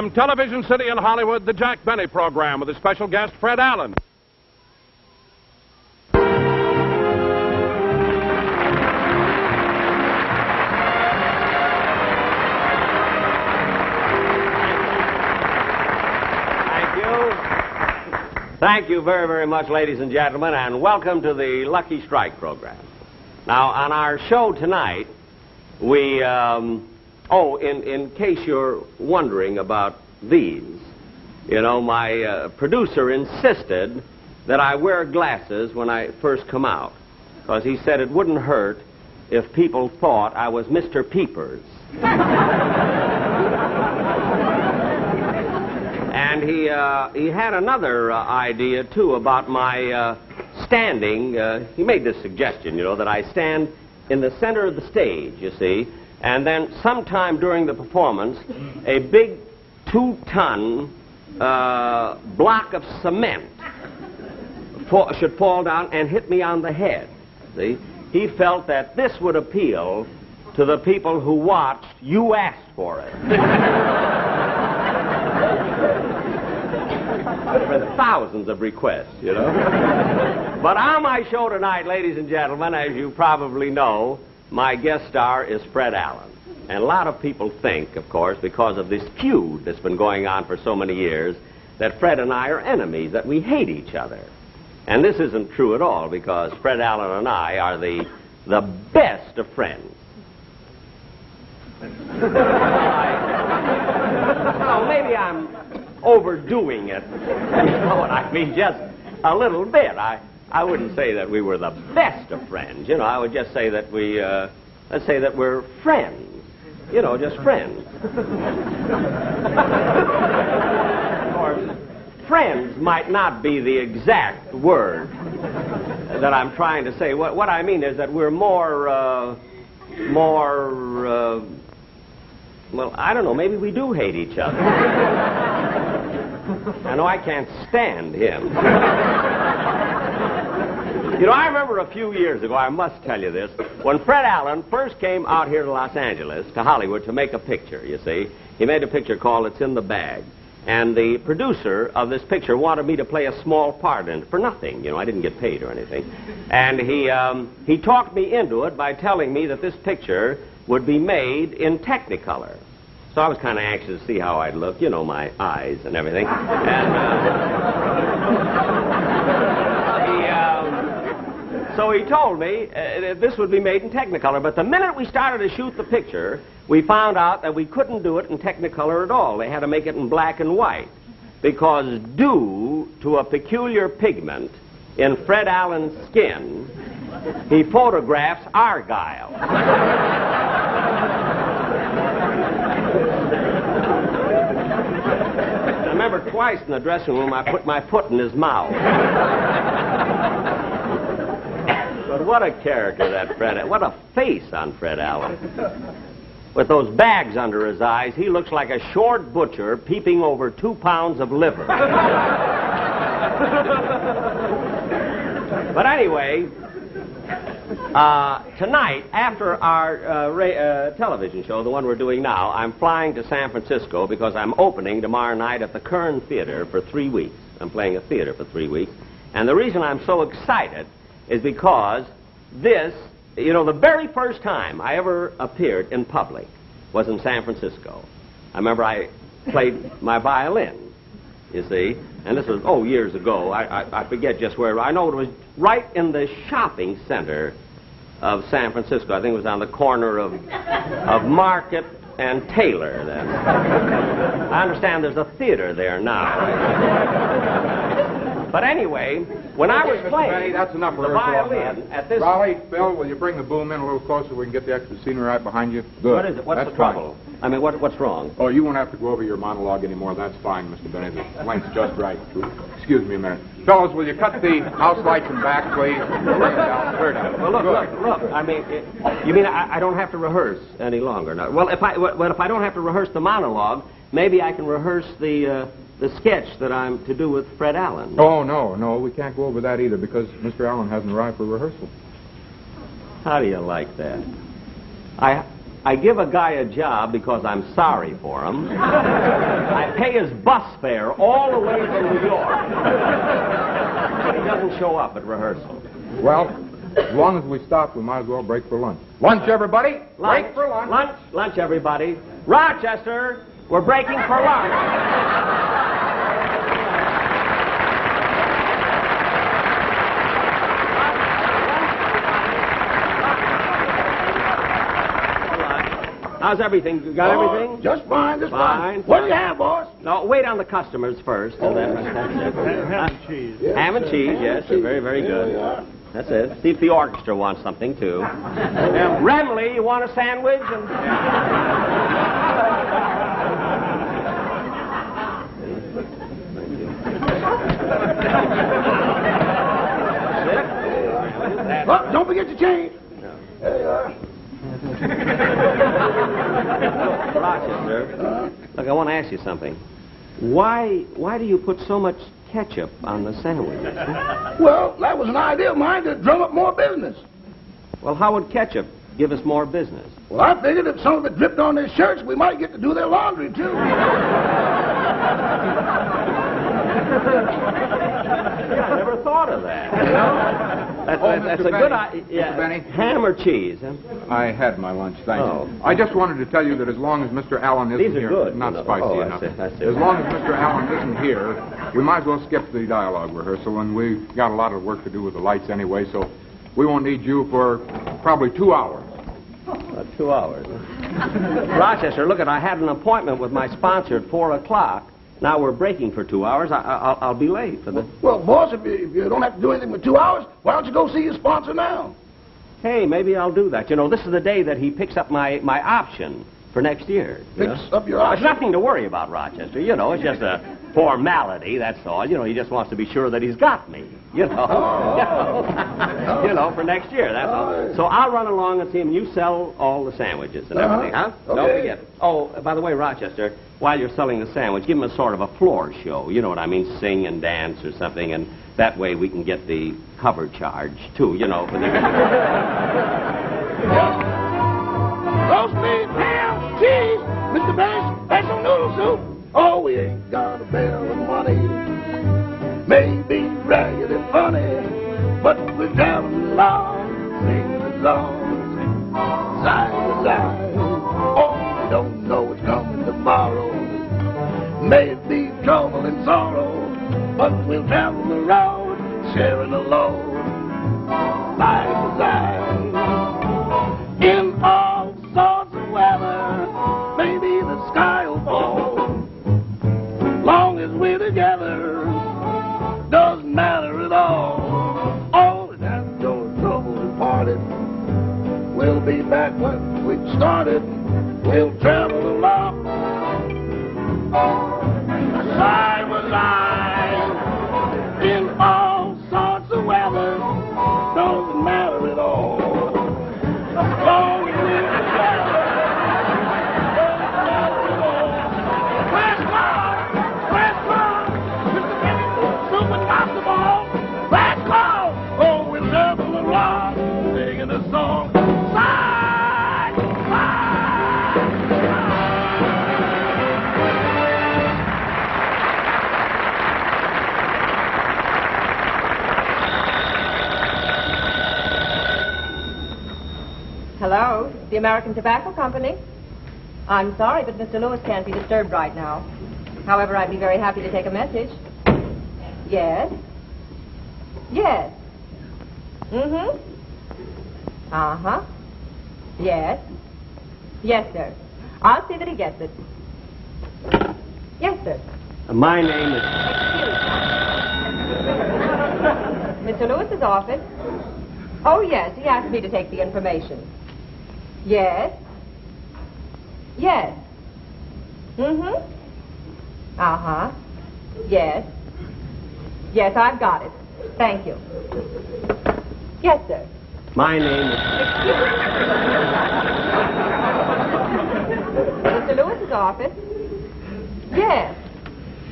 From Television City in Hollywood, the Jack Benny Program with a special guest, Fred Allen. Thank you very, very much, ladies and gentlemen, and welcome to the Lucky Strike program. Now, on our show tonight, we, in case you're wondering about these, you know, my producer insisted that I wear glasses when I first come out, because he said it wouldn't hurt if people thought I was Mr. Peepers. And he had another idea, too, about my standing. He made this suggestion, you know, that I stand in the center of the stage, you see, and then sometime during the performance, a big 2-ton block of cement should fall down and hit me on the head, see. He felt that this would appeal to the people who watched You Asked For It. With thousands of requests, you know. But on my show tonight, ladies and gentlemen, as you probably know, my guest star is Fred Allen. And a lot of people think, of course, because of this feud that's been going on for so many years, that Fred and I are enemies, that we hate each other. And this isn't true at all, because Fred Allen and I are the best of friends. Well, maybe I'm overdoing it. You know what I mean? Just a little bit. I wouldn't say that we were the best of friends. You know, I would just say that let's say that we're friends. You know, just friends. Of course, friends might not be the exact word that I'm trying to say. What I mean is that we're more, well, I don't know, maybe we do hate each other. I know I can't stand him. You know, I remember a few years ago, I must tell you this, when Fred Allen first came out here to Los Angeles, to Hollywood, to make a picture, you see. He made a picture called It's in the Bag. And the producer of this picture wanted me to play a small part in it for nothing. You know, I didn't get paid or anything. And he talked me into it by telling me that this picture would be made in Technicolor. So I was kind of anxious to see how I'd look, you know, my eyes and everything. And so he told me this would be made in Technicolor. But the minute we started to shoot the picture, we found out that we couldn't do it in Technicolor at all. They had to make it in black and white, because due to a peculiar pigment in Fred Allen's skin, he photographs Argyle. I remember twice in the dressing room I put my foot in his mouth. But what a character that Fred, what a face on Fred Allen. With those bags under his eyes, he looks like a short butcher peeping over 2 pounds of liver. But anyway, tonight, after our television show, the one we're doing now, I'm flying to San Francisco because I'm opening tomorrow night at the Kern Theater for 3 weeks. I'm playing a theater for 3 weeks. And the reason I'm so excited is because this, you know, the very first time I ever appeared in public was in San Francisco. I remember I played my violin, you see, and this was, years ago. I forget just where. I know it was right in the shopping center of San Francisco. I think it was on the corner of Market and Taylor then. I understand there's a theater there now. But anyway, when I was playing Benny, that's enough the violin at this... Raleigh, Bill, will you bring the boom in a little closer so we can get the extra scenery right behind you? Good. What is it? What's the trouble? Fine. I mean, what's wrong? Oh, you won't have to go over your monologue anymore. That's fine, Mr. Benny. The length's just right. Excuse me a minute. Fellas, will you cut the house lights in back, please? Bring it down. Well, look. I mean, you mean I don't have to rehearse any longer? No. Well, if I don't have to rehearse the monologue, maybe I can rehearse the sketch that I'm to do with Fred Allen. Oh, no, we can't go over that either because Mr. Allen hasn't arrived for rehearsal. How do you like that? I give a guy a job because I'm sorry for him. I pay his bus fare all the way from New York. But he doesn't show up at rehearsal. Well, as long as we stop, we might as well break for lunch. Lunch, everybody! Lunch. Break for lunch! Lunch, everybody. Rochester, we're breaking for lunch. How's everything? You got everything? Just fine, just fine. What do you have, boss? No, wait on the customers first. And then that's it. Ham and cheese. Ham and cheese, yes. They're very, very good. That's it. See if the orchestra wants something, too. Remley, you want a sandwich? Oh, don't forget your change. There you are. Rochester, look, I want to ask you something. Why do you put so much ketchup on the sandwich? Well, that was an idea of mine to drum up more business. Well, how would ketchup give us more business? Well, I figured if some of it dripped on their shirts, we might get to do their laundry, too. I never thought of that. You know? That's a good idea. Mr. Benny? Ham or cheese? Huh? I had my lunch, thank Oh. you. I just wanted to tell you that as long as Mr. Allen isn't These are here... good. Not No, spicy oh, enough. I see. As long as Mr. Allen isn't here, we might as well skip the dialogue rehearsal, and we've got a lot of work to do with the lights anyway, so we won't need you for probably 2 hours. 2 hours. Rochester, look, I had an appointment with my sponsor at 4 o'clock. Now we're breaking for 2 hours. I'll be late for the... Well, boss, if you don't have to do anything for 2 hours, why don't you go see your sponsor now? Hey, maybe I'll do that. You know, this is the day that he picks up my option for next year. Picks up your There's option? nothing to worry about, Rochester. You know, it's just a formality, that's all. You know, he just wants to be sure that he's got me. You know, you know, for next year, that's all. So I'll run along and see him. You sell all the sandwiches and everything, huh? Okay. Don't forget. Oh, by the way, Rochester, while you're selling the sandwich, give him a sort of a floor show. You know what I mean? Sing and dance or something, and that way we can get the cover charge, too, you know, for the... Roast beef, ham, cheese, Mr. Benny, special noodle soup. Oh, we ain't got a bell of money. Maybe ragged and funny, but we're traveling along, singing a song, side to side. Oh, we don't know what's coming tomorrow. Maybe trouble and sorrow, but we'll travel the road, sharing the load, side to side. In all sorts of weather, maybe the sky will fall. Long as we're together, doesn't matter at all. All that after your trouble is parted, we'll be back when we started. We'll travel along, side by side. In all sorts of weather, doesn't matter at all. Long as we're together. Last call, Mr. Benny, super basketball. Last call. Oh, we'll travel along, singing a song. Side, side, Hello, the American Tobacco Company. I'm sorry, but Mr. Lewis can't be disturbed right now. However, I'd be very happy to take a message. Yes? Yes. Mm-hmm. Uh-huh. Yes. Yes, sir. I'll see that he gets it. Yes, sir. My name is... Mr. Lewis's office? Oh, yes, he asked me to take the information. Yes? Yes. Mm-hmm. Uh-huh. Yes. Yes, I've got it. Thank you. Yes, sir. My name is... Mr. Lewis's office? Yes.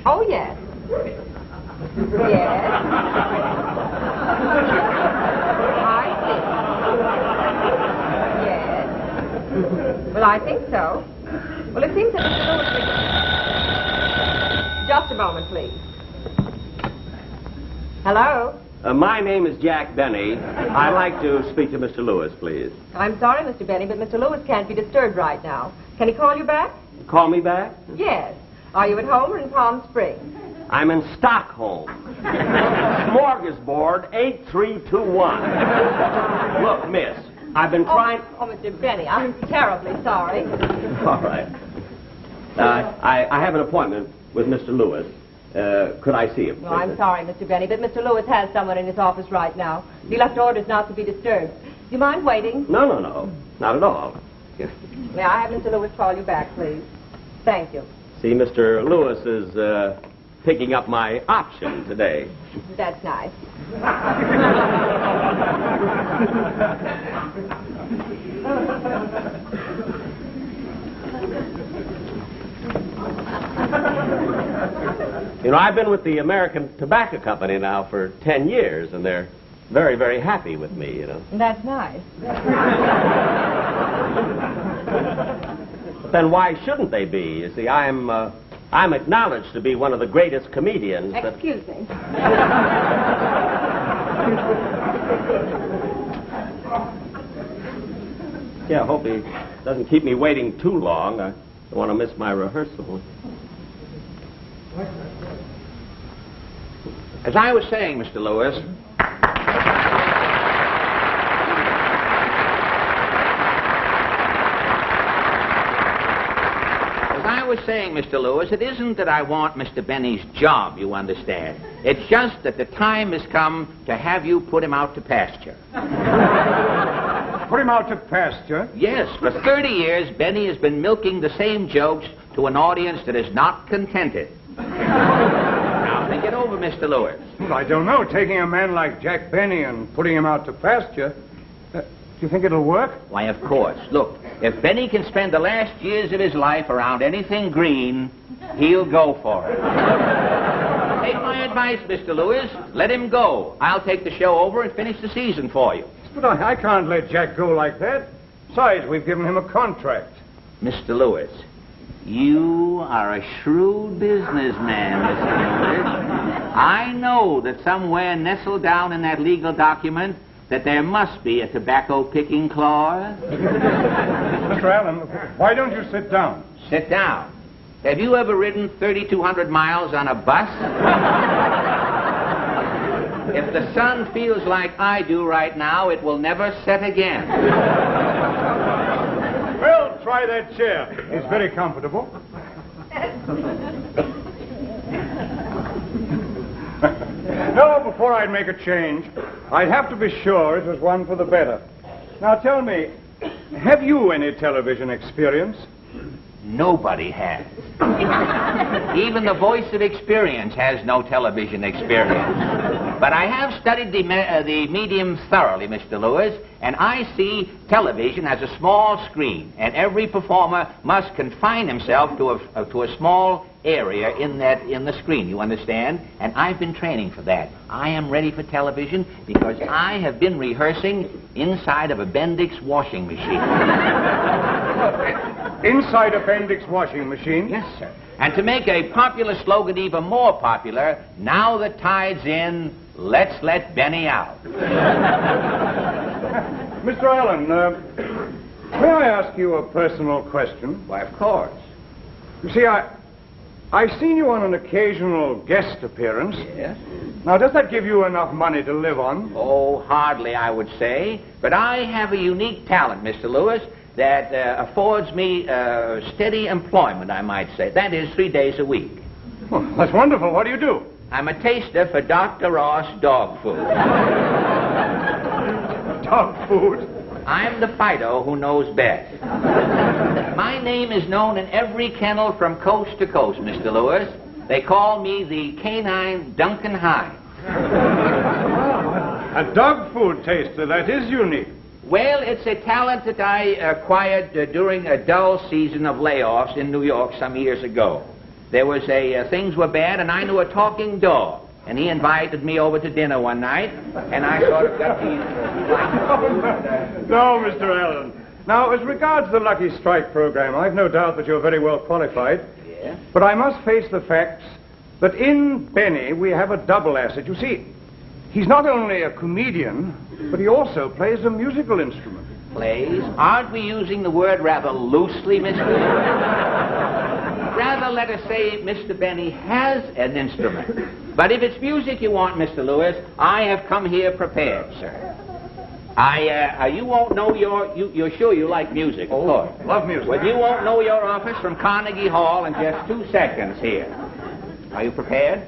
Oh, yes. Yes. I see. Yes. Well, I think so. Well, it seems that Mr. Lewis... Just a moment, please. Hello? My name is Jack Benny. I'd like to speak to Mr. Lewis, please. I'm sorry, Mr. Benny, but Mr. Lewis can't be disturbed right now. Can he call you back? Call me back? Yes. Are you at home or in Palm Springs? I'm in Stockholm. Smorgasbord 8321. Look, miss, I've been trying... Oh, Mr. Benny, I'm terribly sorry. All right. I have an appointment with Mr. Lewis. Could I see him? No, I'm sorry, Mr. Benny, but Mr. Lewis has someone in his office right now. He left orders not to be disturbed. Do you mind waiting? No. Not at all. May I have Mr. Lewis call you back, please? Thank you. See, Mr. Lewis is picking up my option today. That's nice. You know, I've been with the American Tobacco Company now for 10 years, and they're very, very happy with me, you know. That's nice. But then why shouldn't they be? You see, I'm acknowledged to be one of the greatest comedians. Excuse me. Yeah, I hope he doesn't keep me waiting too long. I don't want to miss my rehearsal. As I was saying, Mr. Lewis, it isn't that I want Mr. Benny's job, you understand. It's just that the time has come to have you put him out to pasture. Put him out to pasture? Yes, for 30 years, Benny has been milking the same jokes to an audience that is not contented. Now, think it over, Mr. Lewis. Well, I don't know. Taking a man like Jack Benny and putting him out to pasture, do you think it'll work? Why, of course. Look, if Benny can spend the last years of his life around anything green, he'll go for it. Take my advice, Mr. Lewis. Let him go. I'll take the show over and finish the season for you. But I can't let Jack go like that. Besides, we've given him a contract. Mr. Lewis, you are a shrewd businessman, Mr. Lewis. I know that somewhere nestled down in that legal document that there must be a tobacco-picking clause. Mr. Allen, why don't you sit down? Sit down. Have you ever ridden 3,200 miles on a bus? If the sun feels like I do right now, it will never set again. Well, try that chair. It's very comfortable. No, before I'd make a change, I'd have to be sure it was one for the better. Now tell me, have you any television experience? Nobody has. Even the voice of experience has no television experience. But I have studied the medium thoroughly, Mr. Lewis, and I see television as a small screen, and every performer must confine himself to a small area in the screen, you understand? And I've been training for that. I am ready for television because I have been rehearsing inside of a Bendix washing machine. Inside a Bendix washing machine? Yes, sir. And to make a popular slogan even more popular, now the tide's in, let's let Benny out. Mr. Allen, may I ask you a personal question? Why, of course. You see, I've seen you on an occasional guest appearance. Yes? Now, does that give you enough money to live on? Oh, hardly, I would say. But I have a unique talent, Mr. Lewis, that affords me steady employment, I might say. That is, 3 days a week. Well, that's wonderful. What do you do? I'm a taster for Dr. Ross dog food. Dog food? I'm the Fido who knows best. My name is known in every kennel from coast to coast, Mr. Lewis. They call me the canine Duncan Hines. A dog food taster, that is unique. Well, it's a talent that I acquired during a dull season of layoffs in New York some years ago. There was things were bad, and I knew a talking dog. And he invited me over to dinner one night, and I sort of got these... No, Mr. Allen. Now, as regards the Lucky Strike program, I've no doubt that you're very well qualified. Yeah? But I must face the facts that in Benny we have a double asset. You see, he's not only a comedian, but he also plays a musical instrument. Plays? Aren't we using the word rather loosely, Mr. Lewis? Rather, let us say Mr. Benny has an instrument. But if it's music you want, Mr. Lewis, I have come here prepared, sir. You won't know you're sure you like music, of course. Love music. Well, you won't know your office from Carnegie Hall in just 2 seconds here. Are you prepared?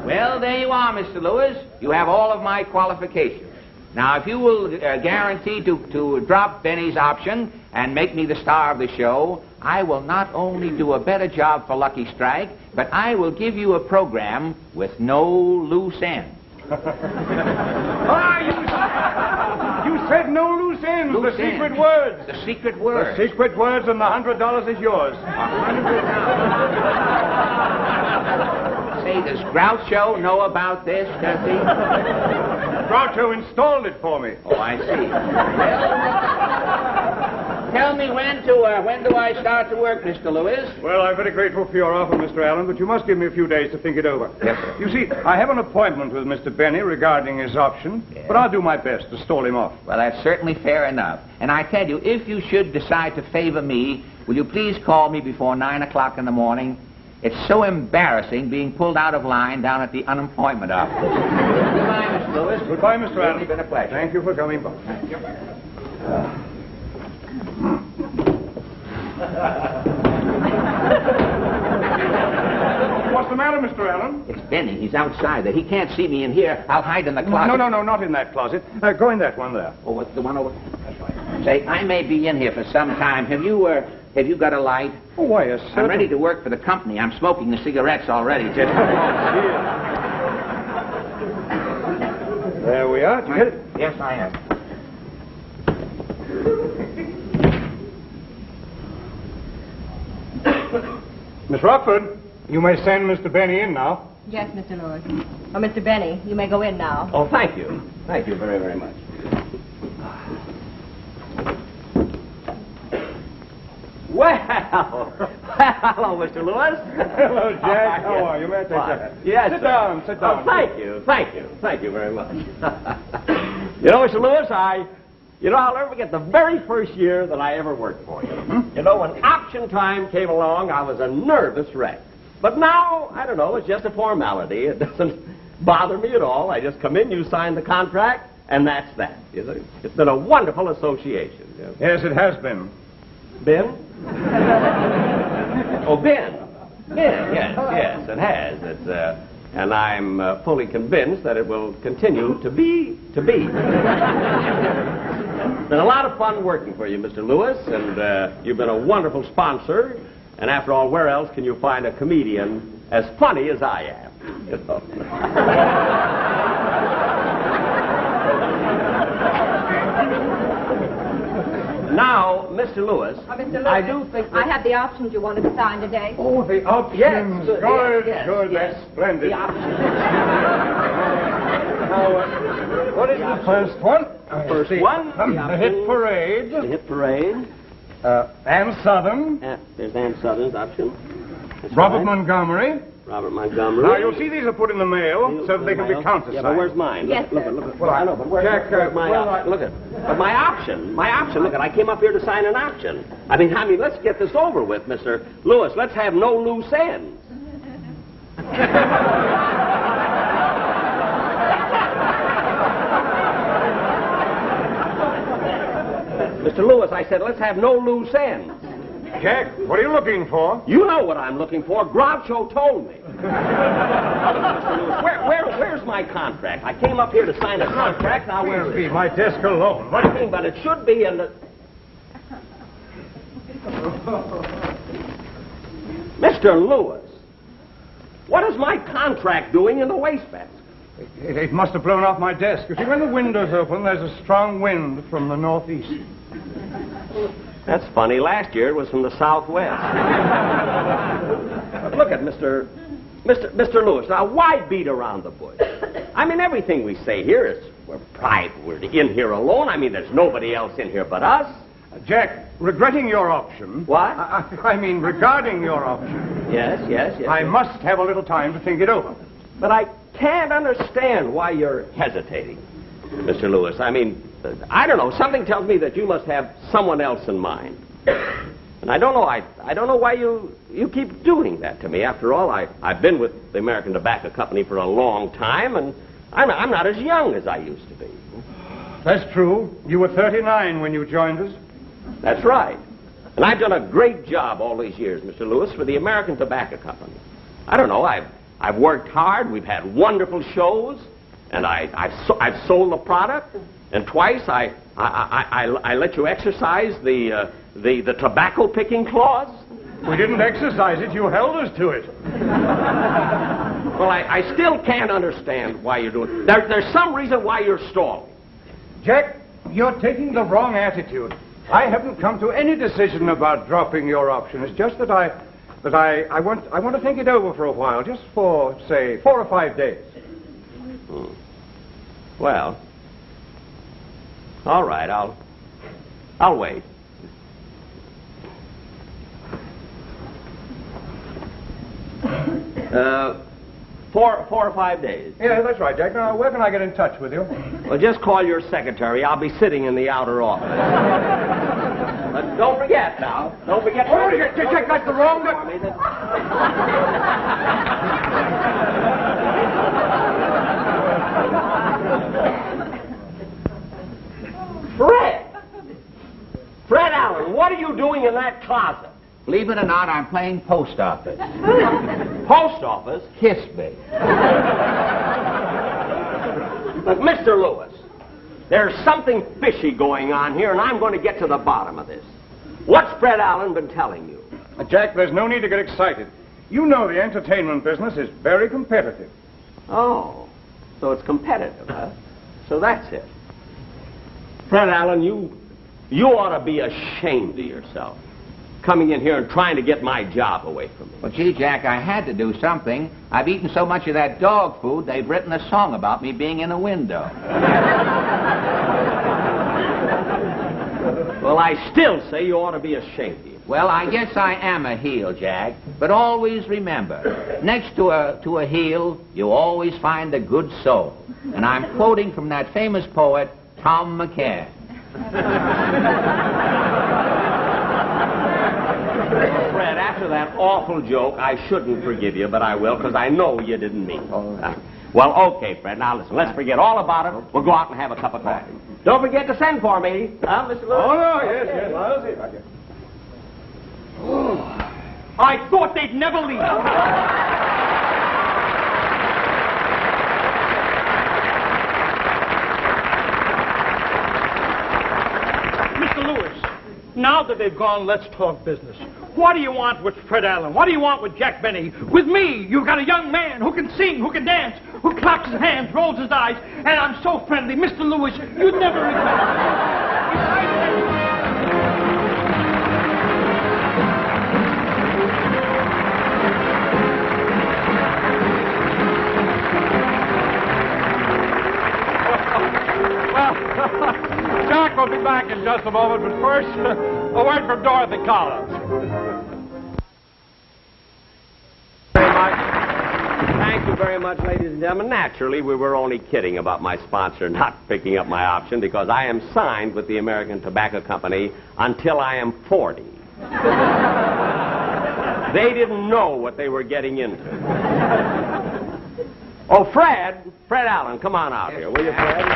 Well, there you are, Mr. Lewis. You have all of my qualifications. Now, if you will guarantee to drop Benny's option and make me the star of the show, I will not only do a better job for Lucky Strike, but I will give you a program with no loose ends. You said no loose ends. Loose the secret ends. words. The secret words. The secret words, and the $100 is yours. Say, does Groucho know about this, does he? Groucho installed it for me. Oh, I see. Well, tell me when do I start to work, Mr. Lewis? Well, I'm very grateful for your offer, Mr. Allen, but you must give me a few days to think it over. Yes, sir. You see, I have an appointment with Mr. Benny regarding his option, Yes. but I'll do my best to stall him off. Well, that's certainly fair enough. And I tell you, if you should decide to favor me, will you please call me before 9 o'clock in the morning? It's so embarrassing being pulled out of line down at the unemployment office. Goodbye, Mr. Lewis. Goodbye, Mr. Allen. It's been a pleasure. Thank you for coming by. What's the matter, Mr. Allen? It's Benny. He's outside there. He can't see me in here. I'll hide in the closet. No, not in that closet. Go in that one there. Oh, what's the one over? That's right. Say, I may be in here for some time. Have you got a light? Oh, why, yes, I'm ready to work for the company. I'm smoking the cigarettes already. Just... There we are. Did you get it? Yes, I have. Miss Rockford, you may send Mr. Benny in now. Yes, Mr. Lewis. Oh, Mr. Benny, you may go in now. Oh, thank you. Thank you very, very much. Well, hello, Mr. Lewis. Hello, Jack. How are you? May I take that? Yes, Sit sir. down, sit down. Oh, thank you very much. You know, Mr. Lewis, I'll never forget the very first year that I ever worked for you. Mm-hmm. You know, when option time came along, I was a nervous wreck. But now, I don't know, it's just a formality. It doesn't bother me at all. I just come in, you sign the contract, and that's that. You know, it's been a wonderful association. You know. Yes, it has been. Ben? Oh, Ben. Ben, yes, it has. It's, and I'm fully convinced that it will continue to be. It's been a lot of fun working for you, Mr. Lewis, and you've been a wonderful sponsor. And after all, where else can you find a comedian as funny as I am? You know? Now, Mr. Lewis, Mr. Lewis, I do think that... I have the options you wanted to sign today. Oh, the options. Yes, Good, yes, good. yes. That's splendid. The options. Now, what is the first one? First one, The Hit Parade. The Hit Parade. Ann Southern. There's Ann Southern's option. That's Robert right. Montgomery. Robert Montgomery. Now, you'll see these are put in the mail so that they can be countersigned. Yeah, but where's mine? Yes, look, sir. look. Well, I know, but where's Jack, my option? Look at, but my option, look at, I came up here to sign an option. I mean, let's get this over with, Mr. Lewis. Let's have no loose ends. Mr. Lewis, I said, let's have no loose ends. Jack, what are you looking for? You know what I'm looking for. Groucho told me. Where's my contract? I came up here to sign a contract. Now, where is Be it? my desk alone. What do you mean? But it should be in the... Mr. Lewis, what is my contract doing in the wastebasket? It must have blown off my desk. You see, when the window's open, there's a strong wind from the northeast. That's funny. Last year it was from the southwest. But look at Mr. Lewis. Now, why beat around the bush? I mean, everything we say here is we're private. We're in here alone. I mean, there's nobody else in here but us. Jack, regretting your option... What? I mean, regarding your option... Yes. I must have a little time to think it over. But I can't understand why you're hesitating, Mr. Lewis. I mean, I don't know. Something tells me that you must have someone else in mind. And I don't know. I don't know why you keep doing that to me. After all, I've been with the American Tobacco Company for a long time, and I'm not as young as I used to be. That's true. You were 39 when you joined us. That's right. And I've done a great job all these years, Mr. Lewis, for the American Tobacco Company. I don't know. I've worked hard. We've had wonderful shows, and I've sold the product. And twice I let you exercise the tobacco picking clause. We didn't exercise it. You held us to it. Well, I still can't understand why you're doing it. There's some reason why you're stalling. Jack, you're taking the wrong attitude. I haven't come to any decision about dropping your option. It's just that I want to think it over for a while, just for, say, 4 or 5 days. Well, all right, I'll wait. Four or 5 days. Yeah, that's right, Jack. Now, where can I get in touch with you? Well, just call your secretary. I'll be sitting in the outer office. But don't forget now. Don't forget. Oh, Jack, that's the wrong... Fred Allen, what are you doing in that closet? Believe it or not, I'm playing post office. Post office? Kiss me. But, Mr. Lewis, there's something fishy going on here, and I'm going to get to the bottom of this. What's Fred Allen been telling you? Jack, there's no need to get excited. You know the entertainment business is very competitive. Oh, so it's competitive, huh? So that's it. Fred Allen, you ought to be ashamed of yourself, coming in here and trying to get my job away from me. Well, gee, Jack, I had to do something. I've eaten so much of that dog food, they've written a song about me being in a window. Well, I still say you ought to be ashamed of yourself. Well, I guess I am a heel, Jack. But always remember, next to a heel, you always find a good soul. And I'm quoting from that famous poet, Tom McCann. Fred, after that awful joke, I shouldn't forgive you, but I will, because I know you didn't mean it. Well, okay, Fred. Now, listen, let's forget all about it. We'll go out and have a cup of coffee. Don't forget to send for me. Huh, Mr. Lewis? Oh, no, yes. I'll see if I can. I thought they'd never leave. Mr. Lewis, now that they've gone, let's talk business. What do you want with Fred Allen? What do you want with Jack Benny? With me, you've got a young man who can sing, who can dance, who claps his hands, rolls his eyes, and I'm so friendly. Mr. Lewis, you'd never regret it. Jack will be back in just a moment, but first, a word from Dorothy Collins. Thank you very much, ladies and gentlemen. Naturally, we were only kidding about my sponsor not picking up my option, because I am signed with the American Tobacco Company until I am 40. They didn't know what they were getting into. Oh, Fred Allen, come on out here, will you, Fred?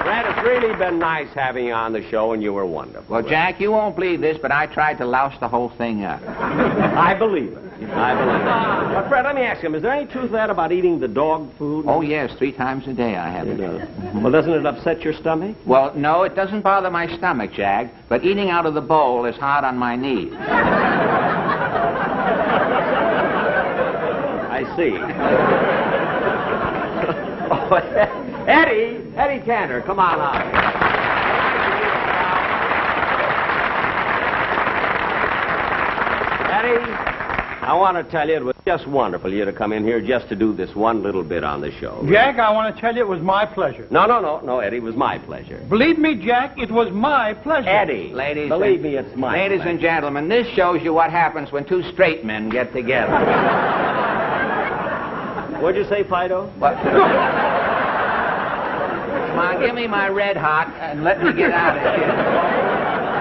Fred, it's really been nice having you on the show, and you were wonderful. Well, Jack, you won't believe this, but I tried to louse the whole thing up. I believe it. But, Fred, let me ask you, is there any truth to that about eating the dog food? Oh, yes, 3 times a day I have it. Well, doesn't it upset your stomach? Well, no, it doesn't bother my stomach, Jack, but eating out of the bowl is hard on my knees. see. Oh, Eddie Cantor, come on out. Eddie, I want to tell you it was just wonderful you to come in here just to do this one little bit on the show. Jack, I want to tell you it was my pleasure. No, Eddie, it was my pleasure. Believe me, Jack, it was my pleasure. Eddie, Ladies believe and- me, it's my Ladies pleasure. and gentlemen, this shows you what happens when two straight men get together. What'd you say, Fido? What? Come on, give me my red hot and let me get out of here.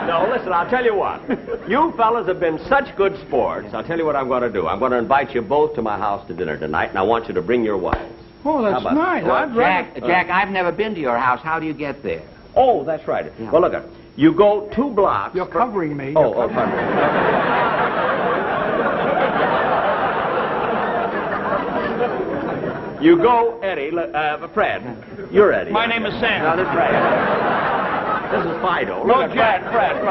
No, listen, I'll tell you what. You fellas have been such good sports. I'll tell you what I'm going to do. I'm going to invite you both to my house to dinner tonight, and I want you to bring your wives. Oh, that's How about nice. that? I'd rather... Jack, I've never been to your house. How do you get there? Oh, that's right. Yeah. Well, look, you go 2 blocks... You're covering me. Oh, pardon me. You go, Eddie, Fred. You're Eddie. My name is Sam. No, that's right. This is Fido. No, Look, Jack. Fred.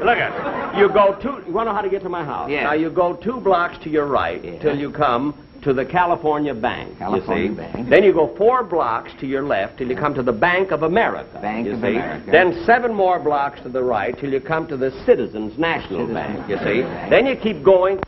Look at. You go 2... You want to know how to get to my house? Yes. Now, you go 2 blocks to your right till you come to the California Bank, California you see. Bank. Then you go 4 blocks to your left till you come to the Bank of America, Bank you of see. America. Then 7 more blocks to the right till you come to the Citizens National Bank, you see. Then you keep going